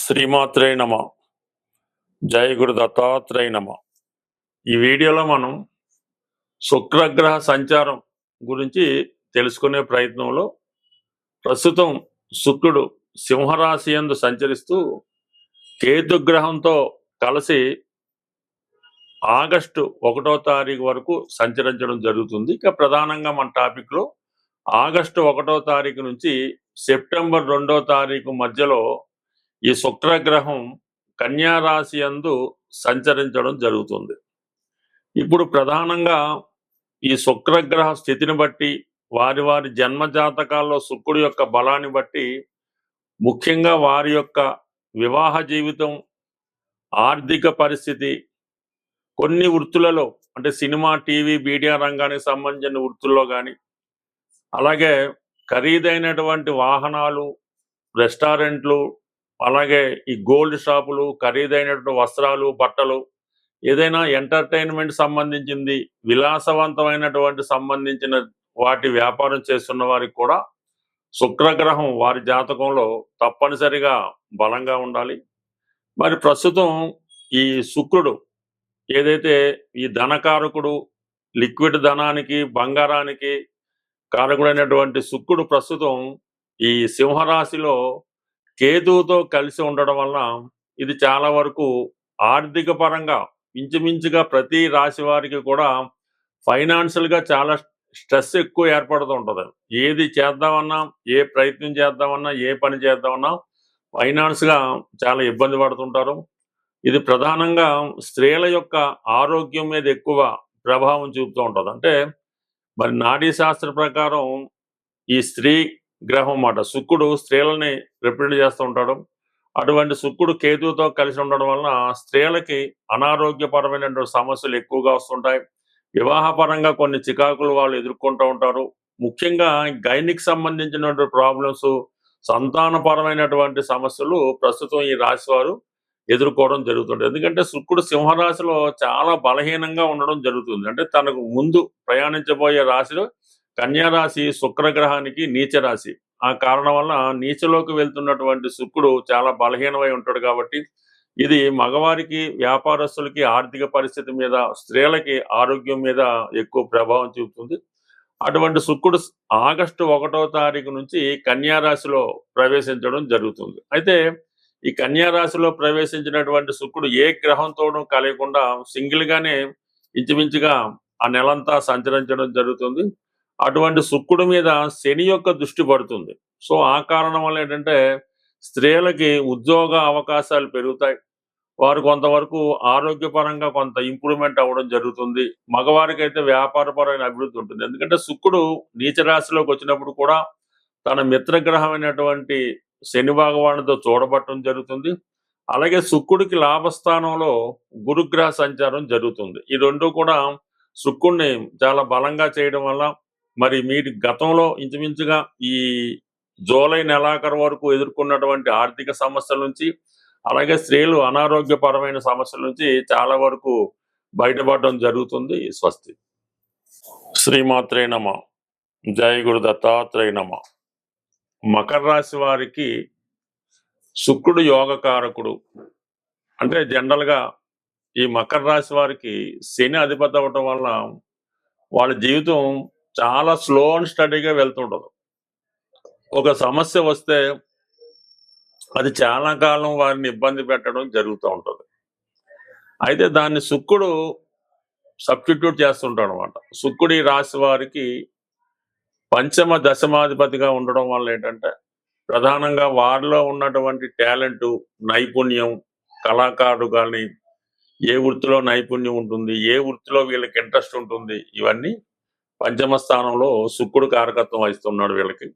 శ్రీమాత్రే నమ. జయ గురు దత్తాత్రేయ నమ. ఈ వీడియోలో మనం శుక్రగ్రహ సంచారం గురించి తెలుసుకునే ప్రయత్నంలో ప్రస్తుతం శుక్రుడు సింహరాశి యందు సంచరిస్తూ కేతుగ్రహంతో కలిసి ఆగస్టు 1వ తారీఖు వరకు సంచరించడం జరుగుతుంది. ఇక ప్రధానంగా మన టాపిక్లో ఆగస్టు 1వ తారీఖు నుంచి సెప్టెంబర్ 2వ తారీఖు మధ్యలో ఈ శుక్రగ్రహం కన్యా రాశి యందు సంచరించడం జరుగుతుంది. ఇప్పుడు ప్రధానంగా ఈ శుక్రగ్రహ స్థితిని బట్టి వారి వారి జన్మ జాతకాల్లో శుక్రుడి యొక్క బలాన్ని బట్టి ముఖ్యంగా వారి యొక్క వివాహ జీవితం, ఆర్థిక పరిస్థితి, కొన్ని వృత్తులలో అంటే సినిమా, టీవీ, మీడియా రంగానికి సంబంధించిన వృత్తుల్లో కానీ, అలాగే ఖరీదైనటువంటి వాహనాలు, రెస్టారెంట్లు, అలాగే ఈ గోల్డ్ షాపులు, ఖరీదైనటువంటి వస్త్రాలు, బట్టలు, ఏదైనా ఎంటర్టైన్మెంట్ సంబంధించింది, విలాసవంతమైనటువంటి సంబంధించిన వాటి వ్యాపారం చేస్తున్న వారికి కూడా శుక్రగ్రహం వారి జాతకంలో తప్పనిసరిగా బలంగా ఉండాలి. మరి ప్రస్తుతం ఈ శుక్రుడు ఏదైతే ఈ ధనకారకుడు, లిక్విడ్ ధనానికి, బంగారానికి కారకుడైనటువంటి శుక్రుడు ప్రస్తుతం ఈ సింహరాశిలో కేతువుతో కలిసి ఉండడం వల్ల ఇది చాలా వరకు ఆర్థిక పరంగా ఇంచుమించుగా ప్రతి రాశి వారికి కూడా ఫైనాన్షియల్గా చాలా స్ట్రెస్ ఎక్కువ ఏర్పడుతూ ఉంటుంది. ఏది చేద్దామన్నా, ఏ ప్రయత్నం చేద్దామన్నా, ఏ పని చేద్దామన్నా ఫైనాన్స్గా చాలా ఇబ్బంది పడుతుంటారు. ఇది ప్రధానంగా స్త్రీల యొక్క ఆరోగ్యం మీద ఎక్కువ ప్రభావం చూపుతూ ఉంటుంది. అంటే మరి నాడీ శాస్త్ర ప్రకారం ఈ స్త్రీ గ్రహం మాట శుక్రుడు స్త్రీలని రిప్రజెంట్ చేస్తూ ఉంటాడు. అటువంటి శుక్రుడు కేతువుతో కలిసి ఉండడం వలన స్త్రీలకి అనారోగ్యపరమైనటువంటి సమస్యలు ఎక్కువగా వస్తుంటాయి. వివాహపరంగా కొన్ని చికాకులు వాళ్ళు ఎదుర్కొంటూ ఉంటారు. ముఖ్యంగా గైనిక్ సంబంధించినటువంటి ప్రాబ్లమ్స్, సంతానపరమైనటువంటి సమస్యలు ప్రస్తుతం ఈ రాశి వారు ఎదుర్కోవడం జరుగుతుంది. ఎందుకంటే శుక్రుడు సింహరాశిలో చాలా బలహీనంగా ఉండడం జరుగుతుంది. అంటే తనకు ముందు ప్రయాణించబోయే రాశిలో కన్యా రాశి శుక్రగ్రహానికి నీచ రాశి. ఆ కారణం వల్ల నీచలోకి వెళ్తున్నటువంటి శుక్రుడు చాలా బలహీనమై ఉంటాడు. కాబట్టి ఇది మగవారికి, వ్యాపారస్తులకి ఆర్థిక పరిస్థితి మీద, స్త్రీలకి ఆరోగ్యం మీద ఎక్కువ ప్రభావం చూపుతుంది. అటువంటి శుక్రుడు ఆగస్టు 1వ తారీఖు నుంచి కన్యా రాశిలో ప్రవేశించడం జరుగుతుంది. అయితే ఈ కన్యా రాశిలో ప్రవేశించినటువంటి శుక్రుడు ఏ గ్రహంతోనూ కలయకుండా సింగిల్గానే ఇంచుమించుగా ఆ నెలంతా సంచరించడం జరుగుతుంది. అటువంటి శుక్రుడి మీద శని యొక్క దృష్టి పడుతుంది. సో ఆ కారణం వల్ల ఏంటంటే స్త్రీలకి ఉద్యోగ అవకాశాలు పెరుగుతాయి. వారు కొంతవరకు ఆరోగ్యపరంగా కొంత ఇంప్రూవ్మెంట్ అవ్వడం జరుగుతుంది. మగవారికి అయితే వ్యాపారపరమైన అభివృద్ధి ఉంటుంది. ఎందుకంటే శుక్రుడు నీచ రాశిలోకి వచ్చినప్పుడు కూడా తన మిత్రగ్రహమైనటువంటి శని భగవానుడితో చూడబట్టడం జరుగుతుంది. అలాగే శుక్రుడికి లాభస్థానంలో గురుగ్రహ సంచారం జరుగుతుంది. ఈ రెండు కూడా శుక్రుడిని చాలా బలంగా చేయడం వల్ల మరి మీరు గతంలో ఇంచుమించుగా ఈ జూలై నెలాఖరు వరకు ఎదుర్కొన్నటువంటి ఆర్థిక సమస్యల నుంచి, అలాగే స్త్రీలు అనారోగ్యపరమైన సమస్యల నుంచి చాలా వరకు బయటపడడం జరుగుతుంది. స్వస్తి. శ్రీమాత్రే నమ. జయ గురు దత్తాత్రేయ నమ. మకర రాశి వారికి శుక్రుడు యోగకారకుడు. అంటే జనరల్గా ఈ మకర రాశి వారికి శని అధిపతి అవ్వటం వల్ల వాళ్ళ జీవితం చాలా స్లో అండ్ స్టడీగా వెళ్తుంటుంది. ఒక సమస్య వస్తే అది చాలా కాలం వారిని ఇబ్బంది పెట్టడం జరుగుతూ ఉంటుంది. అయితే దాన్ని శుక్రుడు సబ్స్టిట్యూట్ చేస్తుంటాడు అనమాట. శుక్రుడు ఈ రాశి వారికి పంచమ దశమాధిపతిగా ఉండడం వల్ల ఏంటంటే ప్రధానంగా వారిలో ఉన్నటువంటి టాలెంటు, నైపుణ్యం, కళాకారుడు కానీ ఏ వృత్తిలో నైపుణ్యం ఉంటుంది, ఏ వృత్తిలో వీళ్ళకి ఇంట్రెస్ట్ ఉంటుంది, ఇవన్నీ పంచమ స్థానంలో శుక్రుడు కారకత్వం వహిస్తున్నాడు వీళ్ళకి.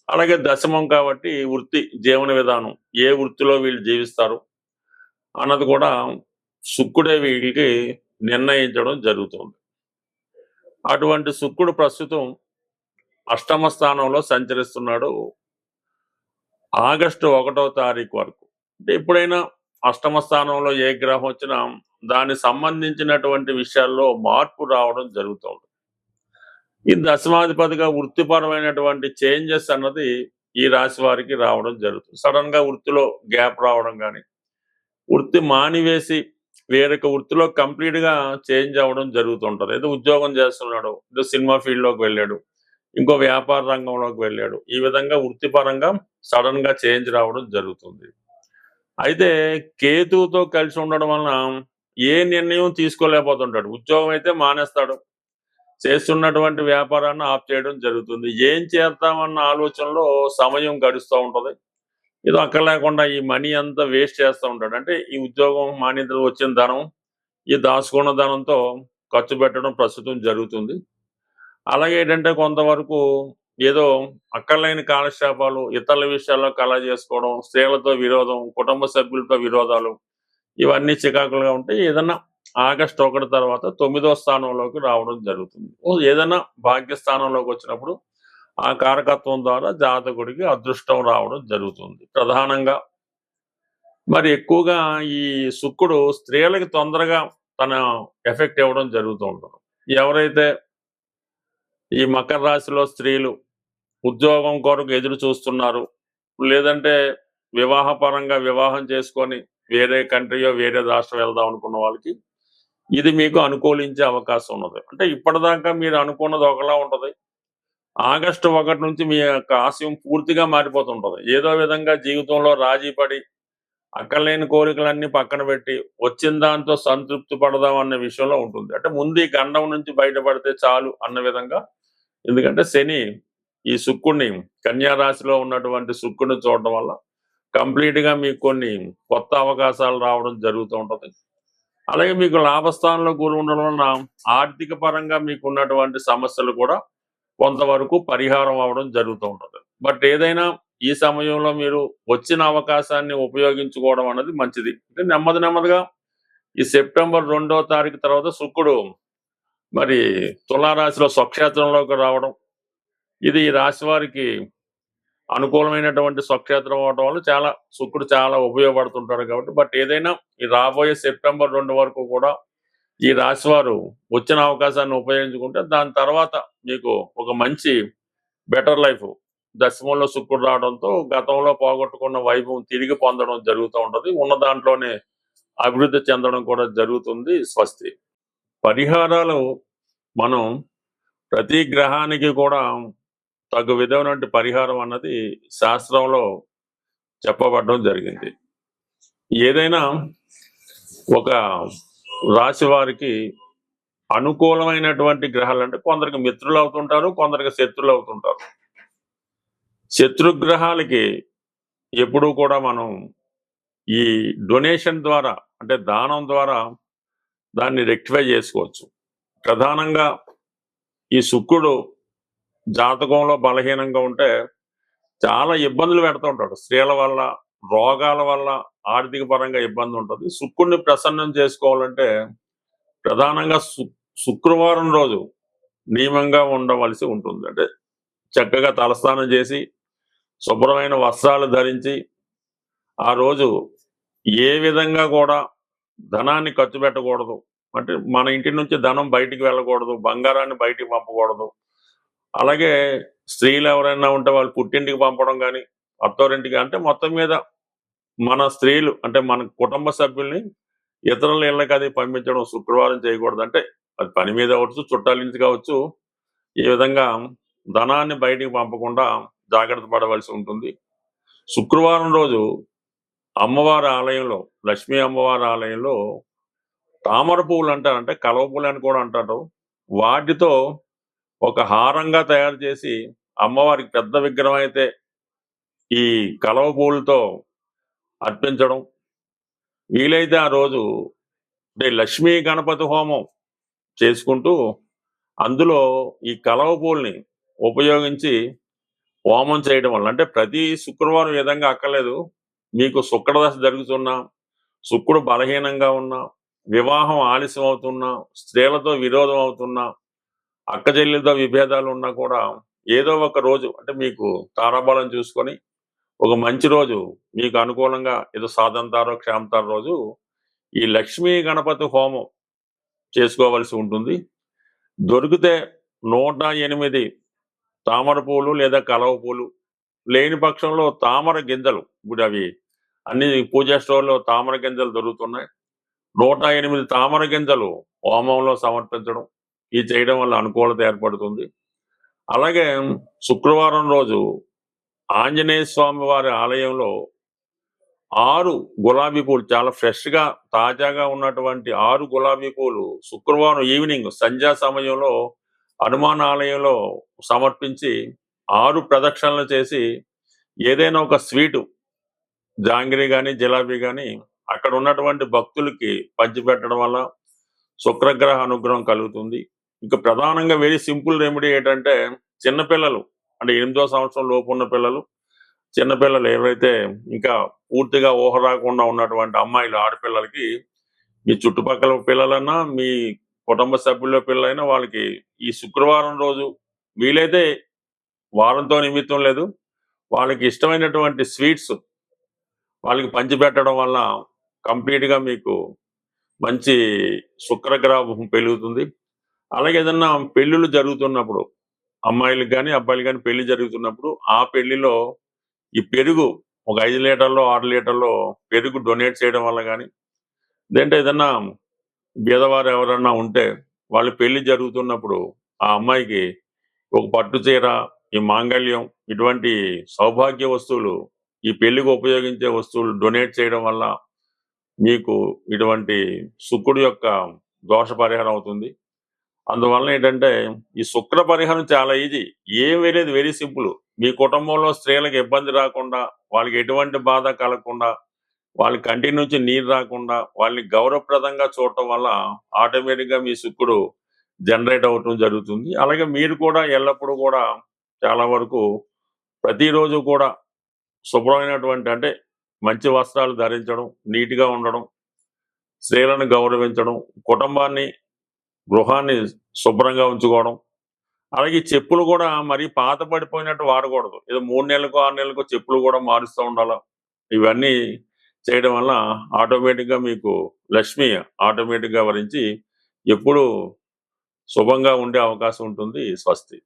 అలాగే దశమం కాబట్టి వృత్తి, జీవన విధానం, ఏ వృత్తిలో వీళ్ళు జీవిస్తారు అన్నది కూడా శుక్రుడే వీళ్ళకి నిర్ణయించడం జరుగుతుంది. అటువంటి శుక్రుడు ప్రస్తుతం అష్టమ స్థానంలో సంచరిస్తున్నాడు ఆగస్టు 1వ తారీఖు వరకు. అంటే ఎప్పుడైనా అష్టమ స్థానంలో ఏ గ్రహం వచ్చినా దానికి సంబంధించినటువంటి విషయాల్లో మార్పు రావడం జరుగుతుంది. ఈ దశమాధిపతిగా వృత్తిపరమైనటువంటి చేంజెస్ అన్నది ఈ రాశి వారికి రావడం జరుగుతుంది. సడన్ గా వృత్తిలో గ్యాప్ రావడం కానీ, వృత్తి మానివేసి వేరొక వృత్తిలో కంప్లీట్ గా చేంజ్ అవ్వడం జరుగుతుంటది. ఏదో ఉద్యోగం చేస్తున్నాడు, ఏదో సినిమా ఫీల్డ్ లోకి వెళ్ళాడు, ఇంకో వ్యాపార రంగంలోకి వెళ్ళాడు. ఈ విధంగా వృత్తిపరంగా సడన్ గా చేంజ్ రావడం జరుగుతుంది. అయితే కేతువుతో కలిసి ఉండడం వలన ఏ నిర్ణయం తీసుకోలేకపోతుంటాడు. ఉద్యోగం అయితే మానేస్తాడు, చేస్తున్నటువంటి వ్యాపారాన్ని ఆఫ్ చేయడం జరుగుతుంది. ఏం చేద్దామన్న ఆలోచనలో సమయం గడుస్తూ ఉంటది. ఏదో అక్కడ లేకుండా ఈ మనీ అంతా వేస్ట్ చేస్తూ ఉంటాడు. అంటే ఈ ఉద్యోగం మానేతలు వచ్చిన ధనం, ఈ దాచుకున్న ధనంతో ఖర్చు పెట్టడం ప్రస్తుతం జరుగుతుంది. అలాగే ఏంటంటే కొంతవరకు ఏదో అక్కర్లేని కాలక్షేపాలు, ఇతరుల విషయాల్లో కలగ చేసుకోవడం, స్త్రీలతో విరోధం, కుటుంబ సభ్యులతో విరోధాలు, ఇవన్నీ చికాకులుగా ఉంటే ఏదన్నా ఆగస్టు 1 తర్వాత 9వ స్థానంలోకి రావడం జరుగుతుంది. ఏదైనా భాగ్యస్థానంలోకి వచ్చినప్పుడు ఆ కారకత్వం ద్వారా జాతకుడికి అదృష్టం రావడం జరుగుతుంది. ప్రధానంగా మరి ఎక్కువగా ఈ శుక్రుడు స్త్రీలకి తొందరగా తన ఎఫెక్ట్ ఇవ్వడం జరుగుతూ ఉంటుంది. ఎవరైతే ఈ మకర రాశిలో స్త్రీలు ఉద్యోగం కొరకు ఎదురు చూస్తున్నారు, లేదంటే వివాహపరంగా వివాహం చేసుకొని వేరే కంట్రీయో వేరే రాష్ట్రం వెళ్దాం అనుకున్న వాళ్ళకి ఇది మీకు అనుకూలించే అవకాశం ఉన్నది. అంటే ఇప్పటిదాకా మీరు అనుకున్నది ఒకలా ఉంటది, ఆగస్టు 1 నుంచి మీ యొక్క ఆశయం పూర్తిగా మారిపోతుంటది. ఏదో విధంగా జీవితంలో రాజీ పడి అక్కర్లేని కోరికలన్నీ పక్కన పెట్టి వచ్చిన దాంతో సంతృప్తి పడదాం అన్న విషయంలో ఉంటుంది. అంటే ముందు ఈ గండం నుంచి బయటపడితే చాలు అన్న విధంగా. ఎందుకంటే శని ఈ శుక్రుడిని కన్యా రాశిలో ఉన్నటువంటి శుక్రుడిని చూడడం వల్ల కంప్లీట్ గా మీకు కొన్ని కొత్త అవకాశాలు రావడం జరుగుతూ ఉంటది. అలాగే మీకు లాభస్థానంలో గురి ఉండడం వలన ఆర్థిక పరంగా మీకు ఉన్నటువంటి సమస్యలు కూడా కొంతవరకు పరిహారం అవడం జరుగుతూ ఉంటుంది. బట్ ఏదైనా ఈ సమయంలో మీరు వచ్చిన అవకాశాన్ని ఉపయోగించుకోవడం అనేది మంచిది. అంటే నెమ్మదిగా ఈ సెప్టెంబర్ 2వ తారీఖు తర్వాత శుక్రుడు మరి తులారాశిలో స్వక్షేత్రంలోకి రావడం, ఇది ఈ రాశి వారికి అనుకూలమైనటువంటి స్వక్షేత్రం అవడం వల్ల శుక్రుడు చాలా ఉపయోగపడుతుంటాడు కాబట్టి. బట్ ఏదైనా ఈ రాబోయే సెప్టెంబర్ 2 వరకు కూడా ఈ రాశి వారు వచ్చిన అవకాశాన్ని ఉపయోగించుకుంటే దాని తర్వాత మీకు ఒక మంచి బెటర్ లైఫ్, దశమంలో శుక్రుడు రావడంతో గతంలో పోగొట్టుకున్న వైభవం తిరిగి పొందడం జరుగుతూ ఉంటది. ఉన్న దాంట్లోనే అభివృద్ధి చెందడం కూడా జరుగుతుంది. స్వస్తి. పరిహారాలు మనం ప్రతి గ్రహానికి కూడా తగు విధమైన పరిహారం అన్నది శాస్త్రంలో చెప్పబడడం జరిగింది. ఏదైనా ఒక రాశి వారికి అనుకూలమైనటువంటి గ్రహాలు అంటే కొందరికి మిత్రులు అవుతుంటారు, కొందరికి శత్రులు అవుతుంటారు. శత్రుగ్రహాలకి ఎప్పుడూ కూడా మనం ఈ డొనేషన్ ద్వారా అంటే దానం ద్వారా దాన్ని రెక్టిఫై చేసుకోవచ్చు. ప్రధానంగా ఈ శుక్రుడు జాతకంలో బలహీనంగా ఉంటే చాలా ఇబ్బందులు పెడుతూ ఉంటాడు. స్త్రీల వల్ల, రోగాల వల్ల ఆర్థిక పరంగా ఇబ్బంది ఉంటుంది. శుక్రుడిని ప్రసన్నం చేసుకోవాలంటే ప్రధానంగా శుక్రవారం రోజు నియమంగా ఉండవలసి ఉంటుంది. అంటే చక్కగా తలస్నానం చేసి శుభ్రమైన వస్త్రాలు ధరించి ఆ రోజు ఏ విధంగా కూడా ధనాన్ని ఖర్చు పెట్టకూడదు. అంటే మన ఇంటి నుంచి ధనం బయటికి వెళ్ళకూడదు, బంగారాన్ని బయటికి పంపకూడదు. అలాగే స్త్రీలు ఎవరైనా ఉంటే వాళ్ళు పుట్టింటికి పంపడం కానీ, అత్తోరింటికి, అంటే మొత్తం మీద మన స్త్రీలు అంటే మన కుటుంబ సభ్యుల్ని ఇతరుల ఇళ్ళకి అది పంపించడం శుక్రవారం చేయకూడదు. అంటే అది పని మీద అవచ్చు, చుట్టాల నుంచి కావచ్చు. ఈ విధంగా ధనాన్ని బయటికి పంపకుండా జాగ్రత్త పడవలసి ఉంటుంది. శుక్రవారం రోజు అమ్మవారి ఆలయంలో, లక్ష్మీ అమ్మవారి ఆలయంలో తామర పువ్వులు అంటారు, అంటే కలవ పువ్వులు అని కూడా అంటారు, వాటితో ఒక హారంగా తయారు చేసి అమ్మవారికి పెద్ద విగ్రహం అయితే ఈ కలవ పువ్వులతో అర్పించడం. వీలైతే ఆ రోజు అంటే లక్ష్మీ గణపతి హోమం చేసుకుంటూ అందులో ఈ కలవ పువ్వుల్ని ఉపయోగించి హోమం చేయడం వల్ల, అంటే ప్రతి శుక్రవారం విధంగా అక్కర్లేదు, మీకు శుక్రదశ జరుగుతున్నా, శుక్రుడు బలహీనంగా ఉన్నా, వివాహం ఆలస్యం అవుతున్నా, స్త్రీలతో విరోధం అవుతున్నా, అక్క చెల్లెలతో విభేదాలు ఉన్నా కూడా ఏదో ఒక రోజు అంటే మీకు తారాబలం చూసుకొని ఒక మంచి రోజు మీకు అనుకూలంగా ఏదో సాధంతారో క్షేమతారో రోజు ఈ లక్ష్మీ గణపతి హోమం చేసుకోవలసి ఉంటుంది. దొరికితే 108 తామర పూలు లేదా కలవ పూలు లేని పక్షంలో తామర గింజలు, ఇప్పుడు అవి అన్ని పూజా స్టోర్లో తామర గింజలు దొరుకుతున్నాయి. 108 తామర గింజలు హోమంలో సమర్పించడం, ఇది చేయడం వల్ల అనుకూలత ఏర్పడుతుంది. అలాగే శుక్రవారం రోజు ఆంజనేయ స్వామి వారి ఆలయంలో 6 గులాబీ పూలు, చాలా ఫ్రెష్గా తాజాగా ఉన్నటువంటి 6 గులాబీ పూలు శుక్రవారం ఈవినింగ్ సంధ్యా సమయంలో హనుమాన్ ఆలయంలో సమర్పించి 6 ప్రదక్షిణలు చేసి ఏదైనా ఒక స్వీటు, జాంగిరి కానీ జిలాబీ కానీ అక్కడ ఉన్నటువంటి భక్తులకి పంచిపెట్టడం వల్ల శుక్రగ్రహ అనుగ్రహం కలుగుతుంది. ఇంకా ప్రధానంగా వెరీ సింపుల్ రెమెడీ ఏంటంటే, చిన్నపిల్లలు అంటే 8వ సంవత్సరం లోపు ఉన్న పిల్లలు, చిన్నపిల్లలు ఎవరైతే ఇంకా పూర్తిగా ఊహ రాకుండా ఉన్నటువంటి అమ్మాయిలు, ఆడపిల్లలకి మీ చుట్టుపక్కల పిల్లలన్నా మీ కుటుంబ సభ్యుల పిల్లలైనా వాళ్ళకి ఈ శుక్రవారం రోజు వీలైతే వారంతో నిమిత్తం లేదు, వాళ్ళకి ఇష్టమైనటువంటి స్వీట్స్ వాళ్ళకి పంచిపెట్టడం వల్ల కంప్లీట్గా మీకు మంచి శుక్రగ్రహం పెరుగుతుంది. అలాగే ఏదన్నా పెళ్ళిళ్ళు జరుగుతున్నప్పుడు, అమ్మాయిలకు కానీ అబ్బాయిలు కానీ పెళ్లి జరుగుతున్నప్పుడు ఆ పెళ్లిలో ఈ పెరుగు ఒక 5 లీటర్లో 6 లీటర్లో పెరుగు డొనేట్ చేయడం వల్ల కానీ, లేదంటే ఏదన్నా బీదవారు ఎవరన్నా ఉంటే వాళ్ళ పెళ్లి జరుగుతున్నప్పుడు ఆ అమ్మాయికి ఒక పట్టు చీర, ఈ మాంగళ్యం, ఇటువంటి సౌభాగ్య వస్తువులు, ఈ పెళ్లికి ఉపయోగించే వస్తువులు డొనేట్ చేయడం వల్ల మీకు ఇటువంటి శుక్రుడు యొక్క దోష పరిహారం అవుతుంది. అందువల్ల ఏంటంటే ఈ శుక్ర పరిహారం చాలా ఈజీ, ఏం వేరేది వెరీ సింపుల్. మీ కుటుంబంలో స్త్రీలకు ఇబ్బంది రాకుండా, వాళ్ళకి ఎటువంటి బాధ కలగకుండా, వాళ్ళ కంటి నుంచి నీరు రాకుండా, వాళ్ళని గౌరవప్రదంగా చూడటం వల్ల ఆటోమేటిక్గా మీ శుక్రుడు జనరేట్ అవటం జరుగుతుంది. అలాగే మీరు కూడా ఎల్లప్పుడూ కూడా చాలా వరకు ప్రతిరోజు కూడా శుభ్రమైనటువంటి అంటే మంచి వస్త్రాలు ధరించడం, నీట్గా ఉండడం, స్త్రీలను గౌరవించడం, కుటుంబాన్ని, గృహాన్ని శుభ్రంగా ఉంచుకోవడం. అలాగే ఈ చెప్పులు కూడా మరీ పాత పడిపోయినట్టు వాడకూడదు, ఏదో 3 నెలలకు 6 నెలలకు చెప్పులు కూడా మారుస్తూ ఉండాలి. ఇవన్నీ చేయడం వల్ల ఆటోమేటిక్గా మీకు లక్ష్మి ఆటోమేటిక్గా వరించి ఎప్పుడు శుభంగా ఉండే అవకాశం ఉంటుంది. స్వస్తి.